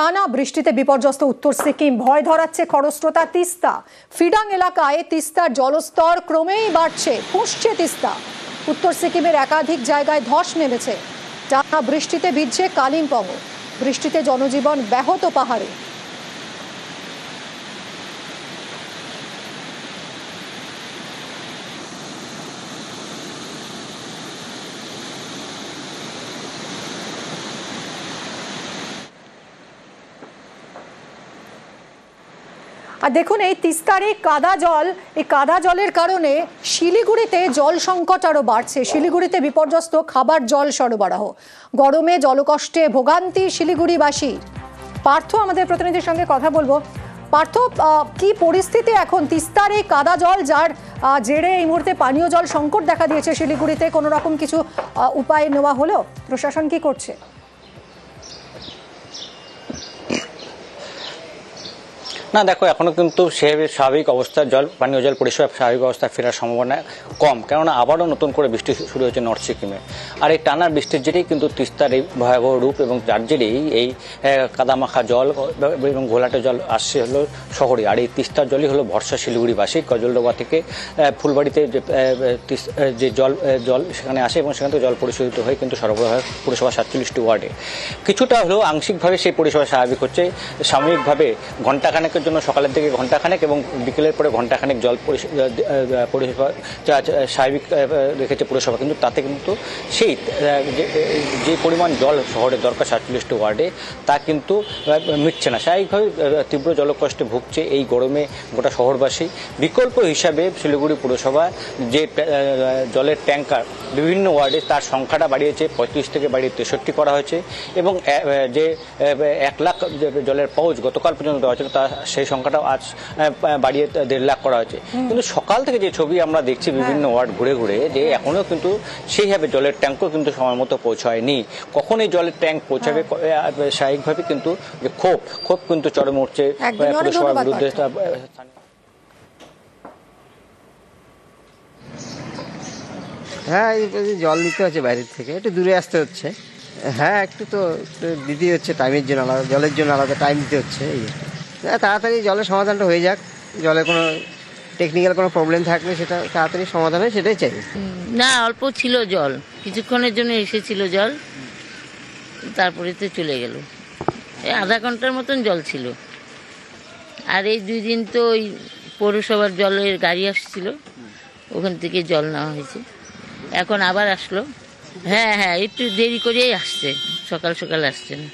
টানা বৃষ্টিতে বিপর্যস্ত উত্তর সিকিম, ভয় ধরাচ্ছে খরস্রোতা তিস্তা। ফিডাং এলাকায় তিস্তার জলস্তর ক্রমেই বাড়ছে, ফুঁসছে তিস্তা। উত্তর সিকিমের একাধিক জায়গায় ধস নেমেছে। টানা বৃষ্টিতে ভিজছে কালিম্পং। বৃষ্টিতে জনজীবন ব্যাহত পাহাড়ে। আর দেখুন, এই তিস্তার এই কাদা জলের কারণে শিলিগুড়িতে জল সংকট আরো বাড়ছে। শিলিগুড়িতে বিপর্যস্ত খাবার জল সরবরাহ। গরমে জলকষ্টে ভোগান্তি শিলিগুড়িবাসী। পার্থ আমাদের প্রতিনিধির সঙ্গে কথা বলবো। পার্থ, কি পরিস্থিতি এখন তিস্তার এই কাদা জল, যার জেরে এই মুহূর্তে পানীয় জল সংকট দেখা দিয়েছে শিলিগুড়িতে? কোনো রকম কিছু উপায় নেওয়া হলো? প্রশাসন কি করছে? না দেখো, এখনো কিন্তু সেভাবে স্বাভাবিক অবস্থার পানীয় জল পরিষেবা স্বাভাবিক অবস্থায় ফেরার সম্ভাবনা কম, কেননা আবারও নতুন করে বৃষ্টি শুরু হয়েছে নর্থ সিকিমে। আর এই টানা বৃষ্টির জেরেই কিন্তু তিস্তার এই ভয়াবহ রূপ, এবং যার জেরেই এই কাদামাখা জল এবং ঘোলাটে জল আসছে হলো শহরে। আর এই তিস্তার জলই হলো ভরসা শিলিগুড়িবাসী। গজলডোবা থেকে ফুলবাড়িতে যে জল সেখানে আসে, এবং সেখান থেকে জল পরিশোধিত হয়ে কিন্তু সরবরাহ হয় পুরসভা 47টি ওয়ার্ডে। কিছুটা হলেও আংশিকভাবে সেই পরিষেবা স্বাভাবিক হচ্ছে। সাময়িকভাবে ঘণ্টাখানেক জন্য সকালের দিকে ঘণ্টাখানেক এবং বিকেলের পরে ঘণ্টাখানেক জল পরিষেবা স্বাভাবিক রেখেছে পুরসভা, কিন্তু তাতে কিন্তু সেই যে পরিমাণ জল শহরে দরকার 47টি ওয়ার্ডে, তা কিন্তু মিটছে না। স্বাভাবিকভাবে তীব্র জলকষ্টে ভুগছে এই গরমে গোটা শহরবাসী। বিকল্প হিসাবে শিলিগুড়ি পুরসভা যে জলের ট্যাঙ্কার বিভিন্ন ওয়ার্ডে, তার সংখ্যাটা বাড়িয়েছে 35 থেকে বাড়িয়ে 63 করা হয়েছে, এবং যে 1 লাখ জলের পাউচ গতকাল পর্যন্ত দেওয়া হয়েছিল, তা সেই সংখ্যাটাও আজ বাড়িয়ে 1.5 লাখ করা হয়েছে। কিন্তু সকাল থেকে যে ছবি আমরা দেখছি বিভিন্ন ওয়ার্ড ঘুরে ঘুরে, যে এখনো কিন্তু সেইভাবে জলের ট্যাঙ্কও কিন্তু সময় মতো পৌঁছায়নি। কখন এই জলের ট্যাঙ্ক পৌঁছাবে, স্বাভাবিকভাবে কিন্তু যে ক্ষোভ কিন্তু চরমে উঠছে পুরসভার বিরুদ্ধে। হ্যাঁ, জল নিতে হচ্ছে বাইরের থেকে, একটু দূরে আসতে হচ্ছে। হ্যাঁ, একটু তো দিতেই হচ্ছে, টাইমের জন্য আলাদা, জলের জন্য আলাদা টাইম দিতে হচ্ছে। এই তাড়াতাড়ি জলের সমাধানটা হয়ে যাক। জলে কোনো টেকনিক্যাল কোনো প্রবলেম থাকলে সেটা তাড়াতাড়ি সমাধান হয়, সেটাই চাই। না, অল্প ছিল জল, কিছুক্ষণের জন্য এসেছিল জল, তারপরে তো চলে গেল। এই আধা ঘন্টার মতন জল ছিল। আর এই 2 দিন তো ওই পৌরসভার জলের গাড়ি আসছিল, ওখান থেকে জল নেওয়া হয়েছে। এখন আবার আসলো। হ্যাঁ, একটু দেরি করেই আসছে, সকাল সকাল আসছে না।